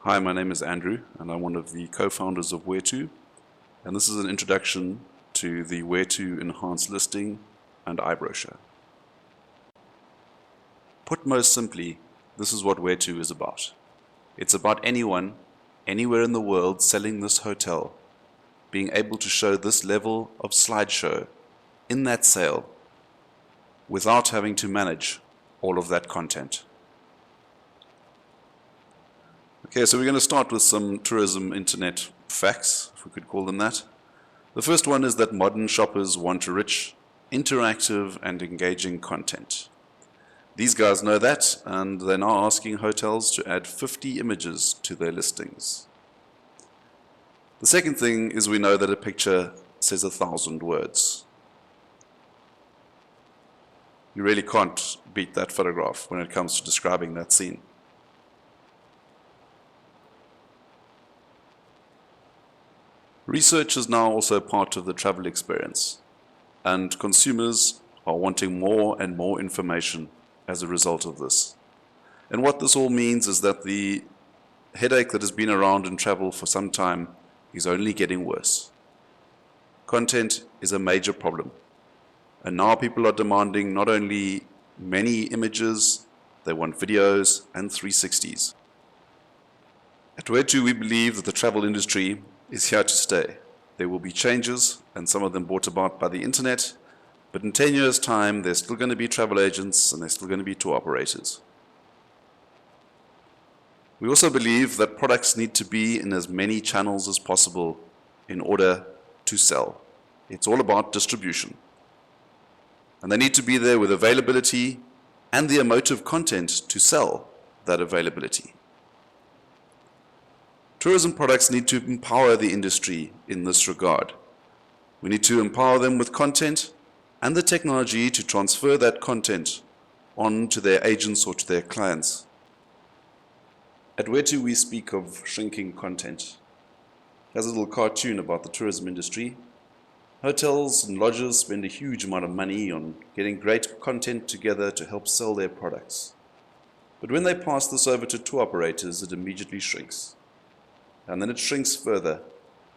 Hi, my name is Andrew, and I'm one of the co-founders of Where2, and this is an introduction to the Where2 Enhanced Listing and iBrochure. Put most simply, this is what Where2 is about. It's about anyone, anywhere in the world selling this hotel, being able to show this level of slideshow in that sale without having to manage all of that content. Okay, so we're going to start with some tourism internet facts, if we could call them that. The first one is that modern shoppers want rich, interactive and engaging content. These guys know that, and they're now asking hotels to add 50 images to their listings. The second thing is we know that a picture says 1,000 words. You really can't beat that photograph when it comes to describing that scene. Research is now also part of the travel experience, and consumers are wanting more and more information as a result of this. And what this all means is that the headache that has been around in travel for some time is only getting worse. Content is a major problem, and now people are demanding not only many images, they want videos and 360s. At Where2, we believe that the travel industry is here to stay. There will be changes, and some of them brought about by the internet, but in 10 years' time, there's still going to be travel agents and there's still going to be tour operators. We also believe that products need to be in as many channels as possible in order to sell. It's all about distribution. And they need to be there with availability and the emotive content to sell that availability. Tourism products need to empower the industry in this regard. We need to empower them with content and the technology to transfer that content on to their agents or to their clients. At Where2, we speak of shrinking content. There's a little cartoon about the tourism industry. Hotels and lodges spend a huge amount of money on getting great content together to help sell their products. But when they pass this over to tour operators, it immediately shrinks. And then it shrinks further.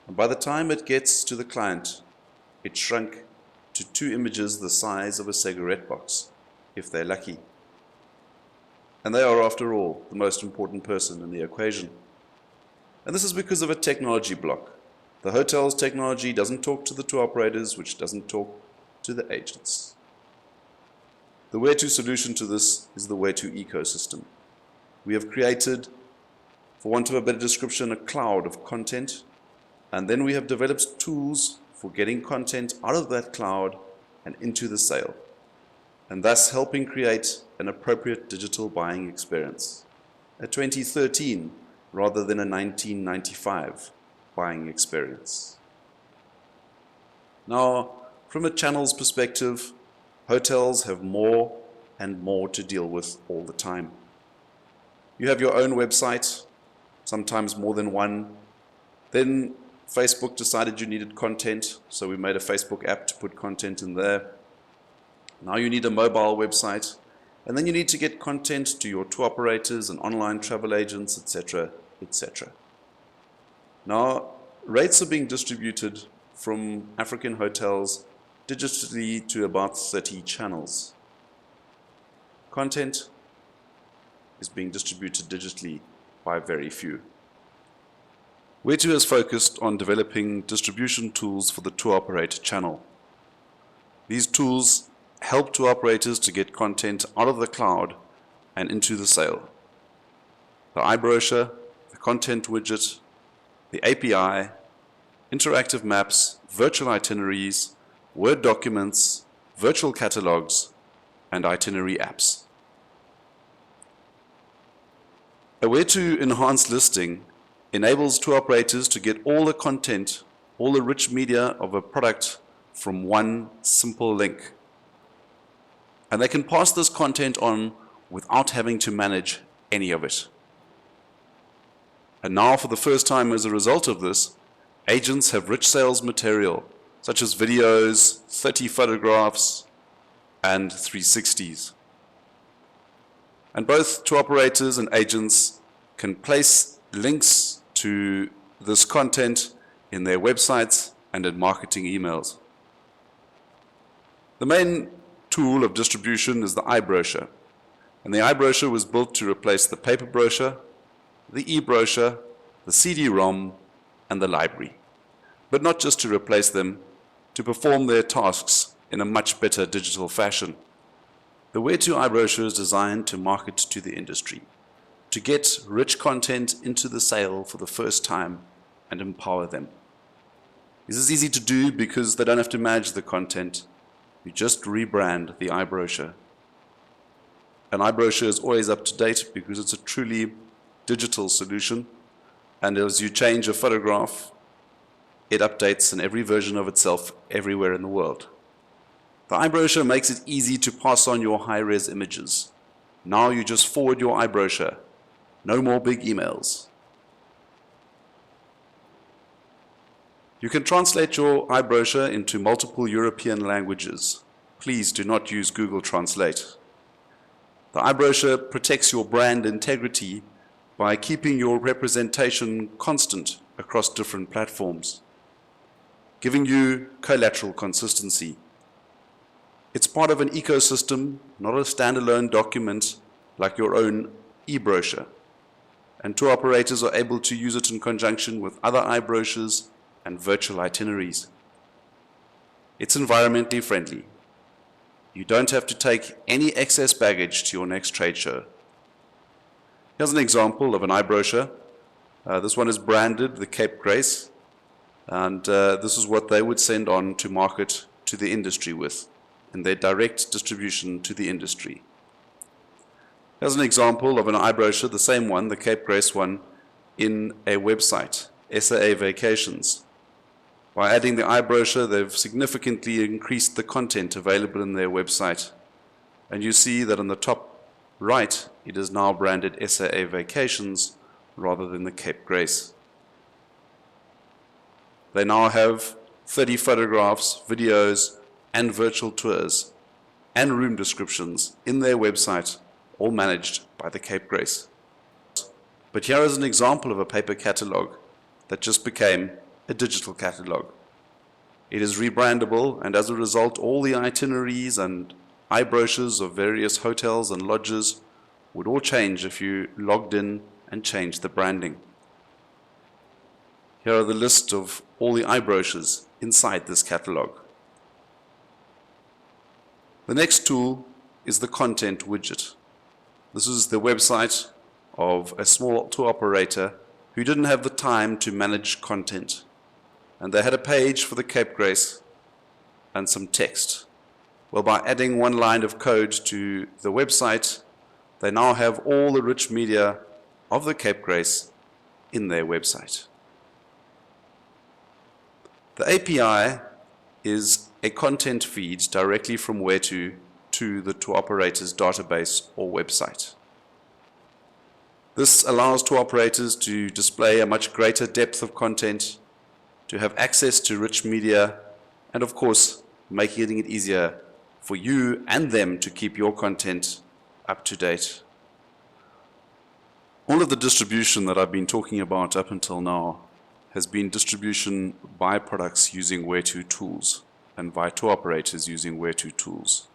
And by the time it gets to the client, it shrunk to 2 images the size of a cigarette box, if they're lucky. And they are, after all, the most important person in the equation. And this is because of a technology block. The hotel's technology doesn't talk to the tour operators, which doesn't talk to the agents. The Where2 solution to this is the Where2 ecosystem. We have created, for want of a better description, a cloud of content, and then we have developed tools for getting content out of that cloud and into the sale, and thus helping create an appropriate digital buying experience, a 2013 rather than a 1995 buying experience. Now, from a channels perspective, hotels have more and more to deal with all the time. You have your own website, sometimes more than one. Then Facebook decided you needed content, so we made a Facebook app to put content in there. Now you need a mobile website, and then you need to get content to your tour operators and online travel agents, etc., etc. Now, rates are being distributed from African hotels digitally to about 30 channels. Content is being distributed digitally by very few. Where2 is focused on developing distribution tools for the tour operator channel. These tools help tour operators to get content out of the cloud and into the sale. The iBrochure, the content widget, the API, interactive maps, virtual itineraries, Word documents, virtual catalogs, and itinerary apps. A Where2 enhanced listing enables tour operators to get all the content, all the rich media of a product from one simple link. And they can pass this content on without having to manage any of it. And now, for the first time as a result of this, agents have rich sales material, such as videos, 30 photographs, and 360s. And both tour operators and agents can place links to this content in their websites and in marketing emails. The main tool of distribution is the iBrochure. And the iBrochure was built to replace the paper brochure, the eBrochure, the CD-ROM, and the library. But not just to replace them, to perform their tasks in a much better digital fashion. The Where To iBrochure is designed to market to the industry, to get rich content into the sale for the first time and empower them. This is easy to do because they don't have to manage the content. You just rebrand the iBrochure. An iBrochure is always up to date because it's a truly digital solution, and as you change a photograph, it updates in every version of itself everywhere in the world. The iBrochure makes it easy to pass on your high-res images. Now you just forward your iBrochure. No more big emails. You can translate your iBrochure into multiple European languages. Please do not use Google Translate. The iBrochure protects your brand integrity by keeping your representation constant across different platforms, giving you collateral consistency. It's part of an ecosystem, not a standalone document like your own eBrochure. And tour operators are able to use it in conjunction with other iBrochures and virtual itineraries. It's environmentally friendly. You don't have to take any excess baggage to your next trade show. Here's an example of an iBrochure. This one is branded the Cape Grace, and this is what they would send on to market to the industry with, in their direct distribution to the industry. Here's an example of an iBrochure, the same one, the Cape Grace one, in a website, SAA Vacations. By adding the iBrochure, they've significantly increased the content available in their website. And you see that on the top right, it is now branded SAA Vacations rather than the Cape Grace. They now have 30 photographs, videos, and virtual tours, and room descriptions in their website, all managed by the Cape Grace. But here is an example of a paper catalog that just became a digital catalog. It is rebrandable, and as a result, all the itineraries and iBrochures of various hotels and lodges would all change if you logged in and changed the branding. Here are the list of all the iBrochures inside this catalog. The next tool is the content widget. This is the website of a small tour operator who didn't have the time to manage content. And they had a page for the Cape Grace and some text. Well, by adding one line of code to the website, they now have all the rich media of the Cape Grace in their website. The API is a content feed directly from Where To the tour operator's database or website. This allows tour operators to display a much greater depth of content, to have access to rich media, and of course, making it easier for you and them to keep your content up to date. All of the distribution that I've been talking about up until now has been distribution by products using Where To tools and by tour operators using Where To tools.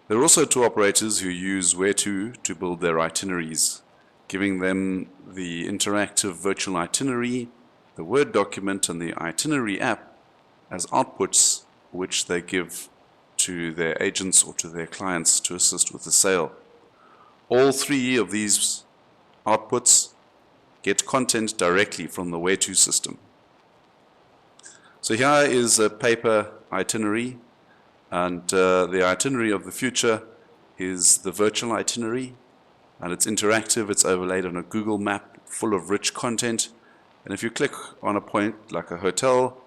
There are also tour operators who use Where To build their itineraries, giving them the interactive virtual itinerary, the Word document, and the itinerary app as outputs which they give to their agents or to their clients to assist with the sale. All three of these outputs get content directly from the Where To system. So here is a paper itinerary, and the itinerary of the future is the virtual itinerary, and it's interactive. It's overlaid on a Google map full of rich content. And if you click on a point like a hotel,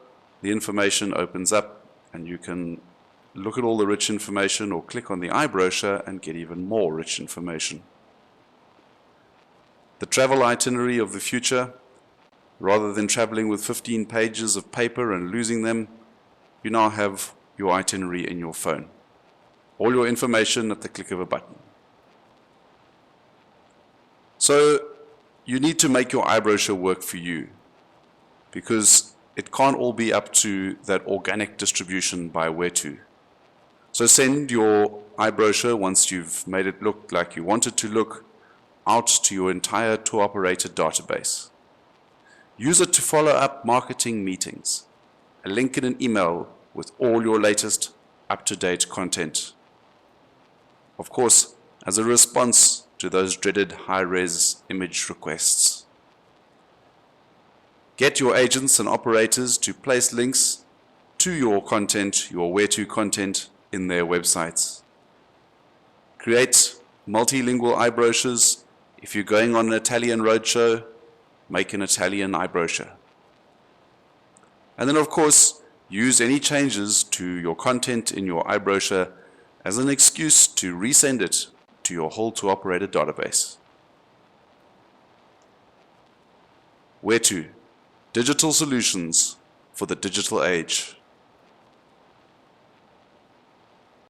the information opens up and you can look at all the rich information, or click on the iBrochure and get even more rich information. The travel itinerary of the future, rather than traveling with 15 pages of paper and losing them, you now have your itinerary in your phone. All your information at the click of a button. So you need to make your iBrochure work for you, because it can't all be up to that organic distribution by where to. So send your iBrochure, once you've made it look like you want it to look, out to your entire tour operator database. Use it to follow up marketing meetings, a link in an email with all your latest up-to-date content. Of course, as a response to those dreaded high-res image requests. Get your agents and operators to place links to your content, your where-to content, in their websites. Create multilingual iBrochures. If you're going on an Italian roadshow, make an Italian iBrochure. And then, of course, use any changes to your content in your iBrochure as an excuse to resend it to your whole tour operator database. Where to? Digital solutions for the digital age.